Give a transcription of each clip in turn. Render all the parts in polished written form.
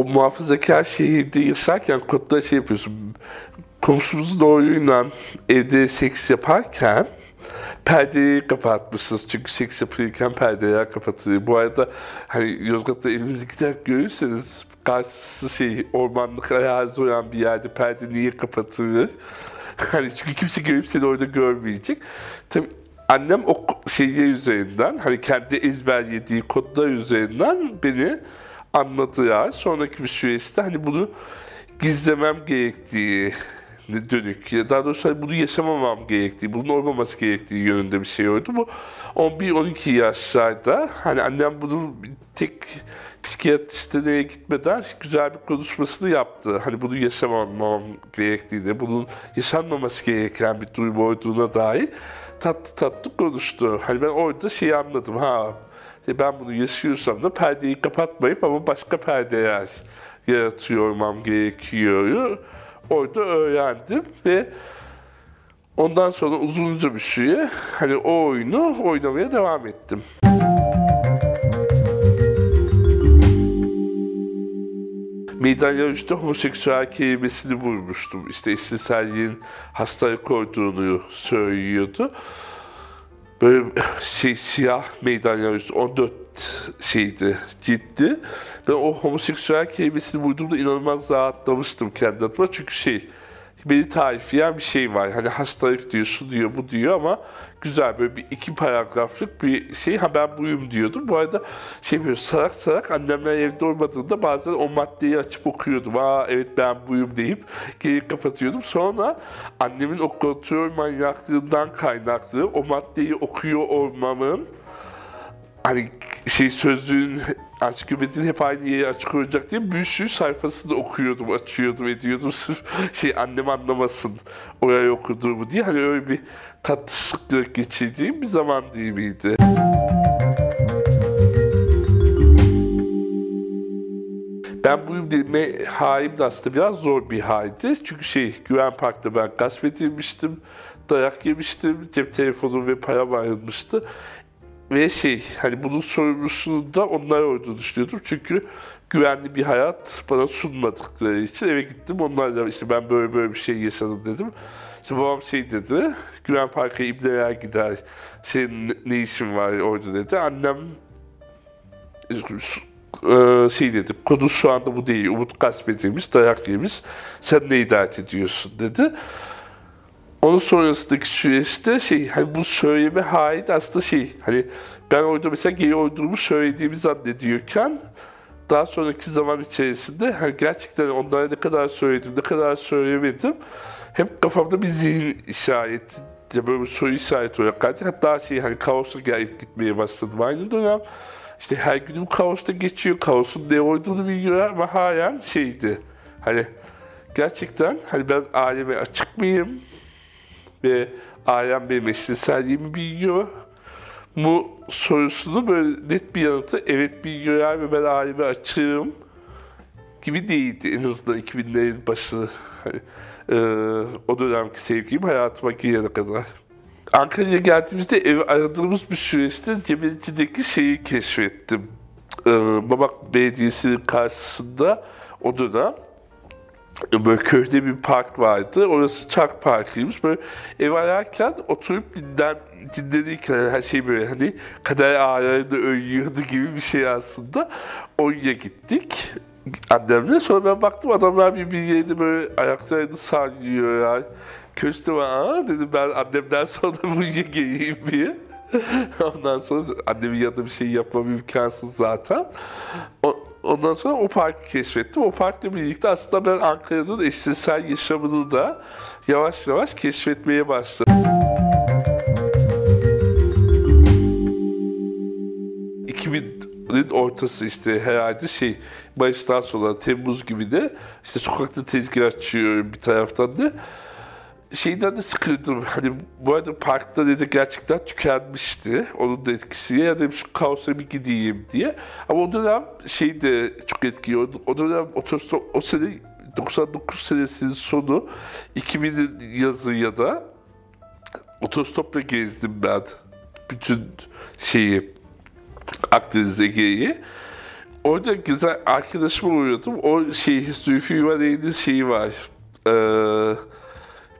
o muhafazakar şehirde yaşarken kodda şey yapıyorsun. Komşumuzun oğluyla evde seks yaparken perdeyi kapatmışsınız. Çünkü seks yapılırken perdeler kapatılıyor. Bu arada hani Yozgat'ta evimizi giderek görürseniz karşısı şey ormanlık arazi olan bir yerde perde niye kapatılır? Hani çünkü kimse görüp seni orada görmeyecek. Tabii annem o şeyler üzerinden hani kendi ezberlediği kodlar üzerinden beni anlatıyor. Sonraki bir süreçte hani bunu gizlemem gerektiği dönük. Ya daha doğrusu hani bunu yaşamamam gerektiği, bunun olmaması gerektiği yönünde bir şey oldu. Bu 11-12 yaşlarda hani annem bunun tek psikiyatristine gitmeden güzel bir konuşmasını yaptı. Hani bunu yaşamamam gerektiğini, bunun yaşanmaması gereken bir durum olduğuna dair tatlı tatlı konuştu. Hani ben orada şeyi anladım. Ben bunu yaşıyorsam da perdeyi kapatmayıp ama başka perdeler yaratıyor olmam gerekiyor. Orada öğrendim ve ondan sonra uzunca bir süre hani o oyunu oynamaya devam ettim. Meydan yarışta homoseksüel kelimesini vurmuştum. İşte eşcinselliğin hastalık olduğunu söylüyordu. Böyle siyah meydan yarışı 14 şeydi, ciddi. Ben o homoseksüel kelimesini vurduğumda inanılmaz rahatlamıştım kendi adıma. Çünkü beni tarifleyen bir şey var. Hani hastalık diyor, şu diyor, bu diyor ama güzel böyle bir 2 paragraflık bir şey. Ben buyum diyordum. Bu arada böyle sarak sarak annemler evde olmadığında bazen o maddeyi açıp okuyordum. Evet ben buyum deyip geri kapatıyordum. Sonra annemin o kontrol manyaklığından kaynaklı o maddeyi okuyor olmamın hani sözlüğün ansiklopedinin hep aynı yere açık olacak diye bir sürü sayfasını okuyordum, açıyordum, ediyordum sırf annem anlamasın oraya okuduğumu diye. Hani öyle bir tatlışlıkla geçirdiğim bir zaman değil miydi? Ben buyum dediğime haim de aslında biraz zor bir haldi. Çünkü Güven Park'ta ben gasp edilmiştim, dayak yemiştim, cep telefonu ve param ayrılmıştı. Ve hani bunun sorumlusunu da onlar olduğunu düşünüyordum. Çünkü güvenli bir hayat bana sunmadıkları için eve gittim. Onlarla ben böyle bir şey yaşadım dedim. Babam dedi, Güven Park'a ibneler gider, senin ne işin var orada dedi. Annem dedi, konu şu anda bu değil, Umut gasp edilmiş, dayak yemiş, sen ne idare ediyorsun dedi. Onun sonrasındaki süreçte hani bu söyleme hali aslında hani ben orada mesela geri olduğumu söylediğimi zannediyorken daha sonraki zaman içerisinde hani gerçekten onlara ne kadar söyledim, ne kadar söylemedim hep kafamda bir zihin işareti, böyle bir soru işareti olarak kaldı. Hatta hani kaosa gelip gitmeye başladım aynı dönem. Her günüm kaosta geçiyor, kaosun ne olduğunu bilmiyorum ama halen hani gerçekten hani ben aleme açık mıyım? Ve ailem benim eşcinselliğimi biliyor mu sorusunu böyle net bir yanıtı evet biliyorlar ve ben aileme açığım gibi değildi en azından 2000'lerin başı hani, o dönemki sevgim hayatıma girene kadar. Ankara'ya geldiğimizde evi aradığımız bir süreçte Cebelici'deki şeyi keşfettim. Mamak Belediyesi'nin karşısında o dönem böyle köyde bir park vardı. Orası Çark Parkı'ymış. Böyle ev ararken oturup dinlenirken her şey böyle hani kader ağlarını ölüyordu gibi bir şey aslında. Oraya gittik annemle. Sonra ben baktım adamlar birbirlerine böyle ayaklarını sallıyorlar. Köşte var. Dedim ben annemden sonra buraya geleyim diye. Ondan sonra annemin yanında bir şey yapmam imkansız zaten. Ondan sonra o parkı keşfettim. O parkla birlikte aslında ben Ankara'nın eşcinsel yaşamını da yavaş yavaş keşfetmeye başladım. 2000'in ortası herhalde Mayıs'tan sonra Temmuz gibi de sokakta tezgah açıyorum bir taraftan da. De sıkıldım. Hani bu arada parkta gerçekten tükenmişti. Onun da etkisiyle ya dedim şu kaosa bir gideyim diye. Ama o dönem de çok etkili. O dönem o sene 99 senesinin sonu 2000'in yazı ya da otostopla gezdim ben. Bütün Akdeniz Ege'yi. orada güzel arkadaşıma uğradım. O Zülfü Livaneli'nin şeyi var.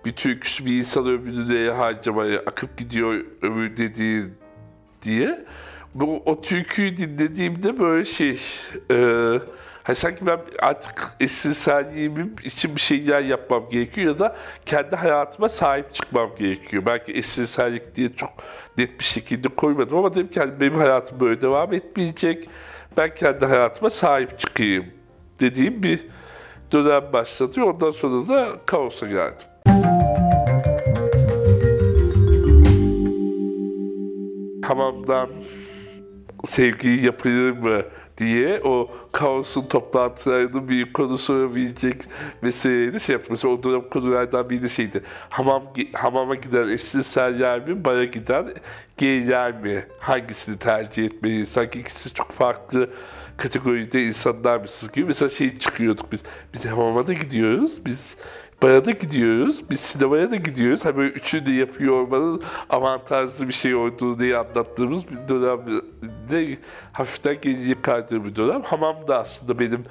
Bir türküsü bir insan ömrünü neye harcamaya akıp gidiyor ömür dediği diye. O türküyü dinlediğimde böyle sanki ben artık eşcinselliğim için bir şeyler yapmam gerekiyor ya da kendi hayatıma sahip çıkmam gerekiyor. Belki eşcinsellik diye çok net bir şekilde koymadım ama dedim ki hani benim hayatım böyle devam etmeyecek. Ben kendi hayatıma sahip çıkayım dediğim bir dönem başladı. Ondan sonra da kaosa geldim. Hamamdan sevgiyi yapılır mı diye o kaosun toplantılarının bir konusu olabilecek meseleyi de yaptım. Mesela o dönem konulardan biri de hamama giden eşcinsel mi, bara giden gayler mi? Hangisini tercih etmeliyiz? Sanki ikisi çok farklı kategoride insanlarmışız gibi. Mesela çıkıyorduk biz hamama da gidiyoruz, biz bara da gidiyoruz, biz sinemaya da gidiyoruz. Hani böyle üçünü de yapıyor olmanın avantajlı bir şey olduğunu diye anlattığımız bir dönemde hafiften geriye kaydığı bir dönem. Hamam da aslında benim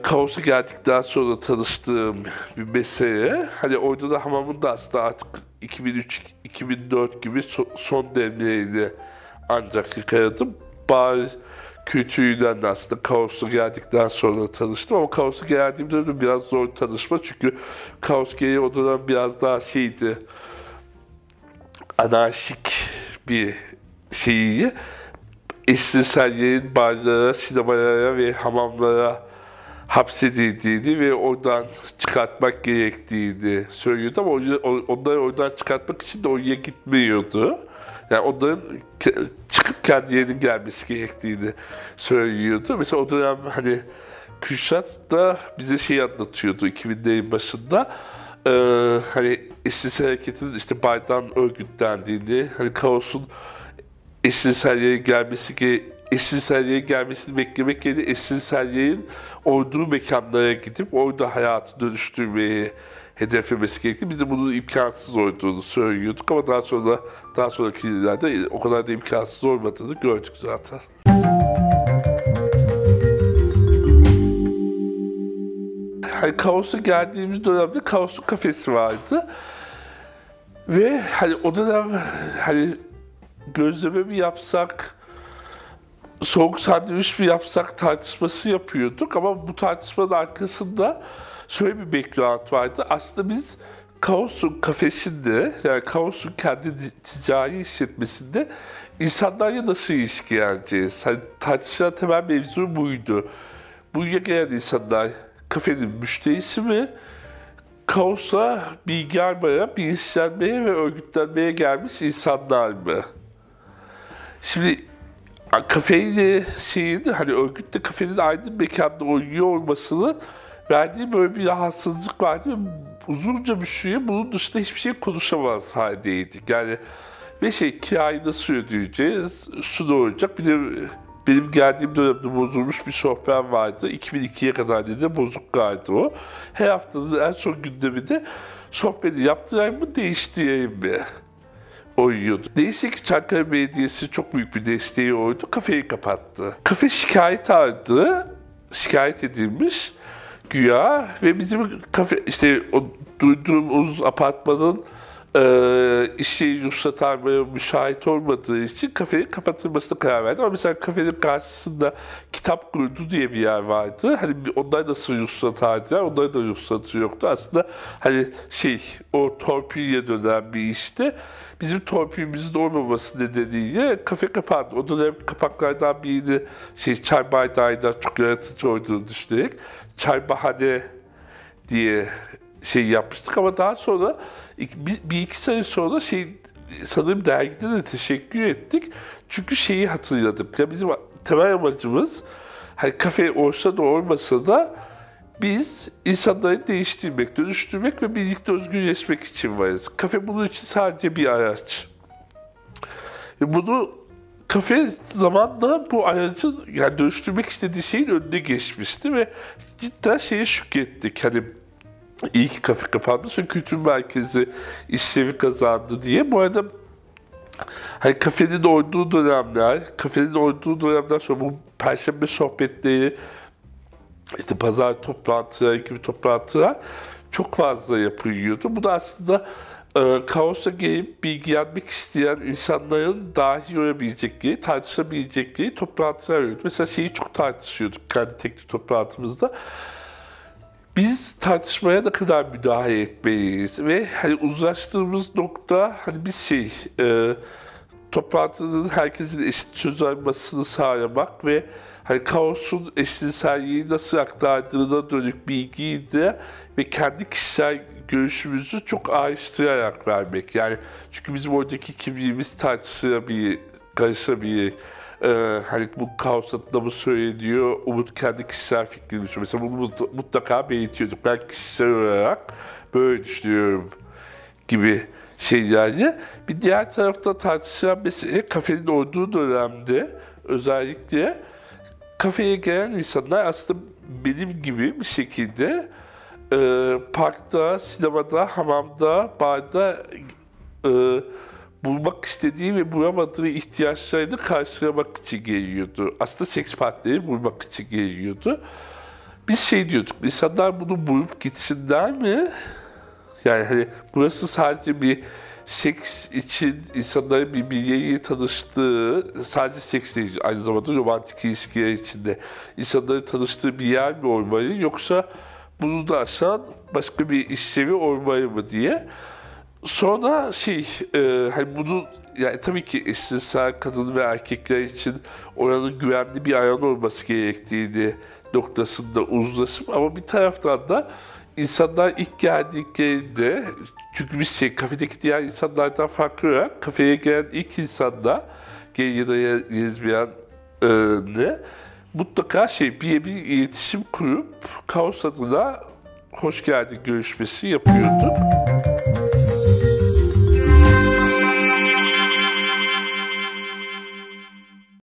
kaosa geldikten sonra tanıştığım bir mesele. Hani orada da hamamın da aslında artık 2003-2004 gibi son demlerini ancak yakaladım. Bar kültürüyle de aslında kaosa geldikten sonra tanıştım ama kaosa geldiğimde de biraz zor tanışma çünkü kaos gereği o dönem biraz daha anarşik bir şeyi eşcinsellerin barlara, sinemalara ve hamamlara hapsedildiğini ve oradan çıkartmak gerektiğini söylüyordu ama onları oradan çıkartmak için de oraya gitmiyordu. Yani onların çıkıp kendilerinin gelmesi gerektiğini söylüyordu. Mesela o dönem hani Kürşat da bize anlatıyordu 2000'lerin başında. Hani eşcinsel hareketinin bardan örgütlendiğini, hani kaosun eşcinselliğe gelmesini beklemek yerine eşcinselliğin olduğu mekanlara gidip orada hayatı dönüştürmeyi hedeflemesi gerektiğini, biz de bunun imkansız olduğunu söylüyorduk ama daha sonraki yıllarda o kadar da imkansız olmadığını gördük zaten. Hani kaosa geldiğimiz dönemde Kaos'un kafesi vardı ve hani o dönem hani gözleme mi yapsak, soğuk sandviç mi yapsak tartışması yapıyorduk ama bu tartışmanın arkasında şöyle bir background vardı. Aslında biz Kaos'un kafesinde, yani Kaos'un kendi ticari işletmesinde insanlarla nasıl ilişkileneceğiz? Hani tartışılan temel mevzu buydu. Buraya gelen insanlar kafenin müşterisi mi? Kaos'a bilgi almaya, bilinçlenmeye ve örgütlenmeye gelmiş insanlar mı? Şimdi kafeyle hani örgütle kafenin aynı mekanda oynuyor olmasının verdiği böyle bir rahatsızlık vardı ve uzunca bir süre bunun dışında hiçbir şey konuşamaz haldeydik. Yani ve kirayı nasıl ödeyeceğiz, şu da olacak. Bir de benim geldiğim dönemde bozulmuş bir sohbet vardı. 2002'ye kadar dedi bozuk vardı o. Her haftanın en son gündeminde sohbeti yaptırayım mı, değiştireyim mi? Oynuyordu. Neyse ki Çankaya Belediyesi çok büyük bir desteği oydu. Kafeyi kapattı. Kafe şikayet edilmiş güya ve bizim kafe o duyduğumuz apartmanın işi ruhsat almaya müsait olmadığı için kafenin kapatılmasına karar verdi. Ama mesela kafenin karşısında kitap kurdu diye bir yer vardı. Hani onlar nasıl ruhsat aldılar, onların da ruhsatı yoktu. Aslında hani o torpille dönen bir işte bizim torpilimizin olmaması nedeniyle kafe kapandı. O dönem kapaklardan birini çay bardağıyla çok yaratıcı olduğunu düşünerek çay bahane diye yapmıştık ama daha sonra bir iki sene sonra sanırım dergide de teşekkür ettik. Çünkü hatırladık. Ya bizim temel amacımız hani kafe olsa da olmasa da biz insanları değiştirmek, dönüştürmek ve birlikte özgürleşmek için varız. Kafe bunun için sadece bir araç. Kafe zamanla bu aracın dönüştürmek istediği şeyin önüne geçmişti ve cidden şükrettik. Hani iyi ki kafe kapandı çünkü kültür merkezi işlevi kazandı diye. Bu arada Hani kafenin olduğu dönemler sonra bu perşembe sohbetleri, işte pazar toplantıları gibi toplantılar çok fazla yapılıyordu. Bu da aslında kaosa gelip bilgilenmek isteyen insanların dahi görebilecekleri, tartışabilecekleri toplantılar oluyordu. Mesela şeyi çok tartışıyorduk kendi teknik toplantımızda. Biz tartışmaya ne kadar müdahale etmeliyiz ve hani uzlaştığımız nokta hani biz toplantının herkesin eşit söz almasını sağlamak ve hani kaosun eşcinselliği nasıl aktardığına dönük bilgiyi de ve kendi kişisel görüşümüzü çok ayrıştırarak vermek. Yani çünkü bizim oradaki kimliğimiz tartışılabilir, karışabilir. Hani bu kaos adına mı söyleniyor, Umut kendi kişisel fikrini söylüyor. Mesela bunu mutlaka belirtiyorduk. Ben kişisel olarak böyle düşünüyorum gibi şeylerdi. Bir diğer tarafta tartışılan mesele kafenin olduğu dönemde özellikle kafeye gelen insanlar aslında benim gibi bir şekilde parkta, sinemada, hamamda, barda e, bulmak istediği ve bulamadığı ihtiyaçlarını karşılamak için geliyordu. Aslında seks partneri bulmak için geliyordu. Biz şey diyorduk, insanlar bunu bulup gitsinler mi? Yani hani burası sadece bir seks için insanların birbirleriyle tanıştığı, sadece seks değil, aynı zamanda romantik ilişkiler içinde insanların tanıştığı bir yer mi olmalı, yoksa bunu da aşan başka bir işlevi olmalı mı diye. Sonra hani bunu yani tabii ki eşcinsel kadın ve erkekler için oranın güvenli bir alan olması gerektiğini noktasında uzlaşım, ama bir taraftan da insanlar ilk geldiklerinde, çünkü biz kafedeki diğer insanlardan farklı olarak kafeye gelen ilk insanlar, gay ya da lezbiyen ne mutlaka bir iletişim kurup kaos adına hoş geldin görüşmesi yapıyorduk.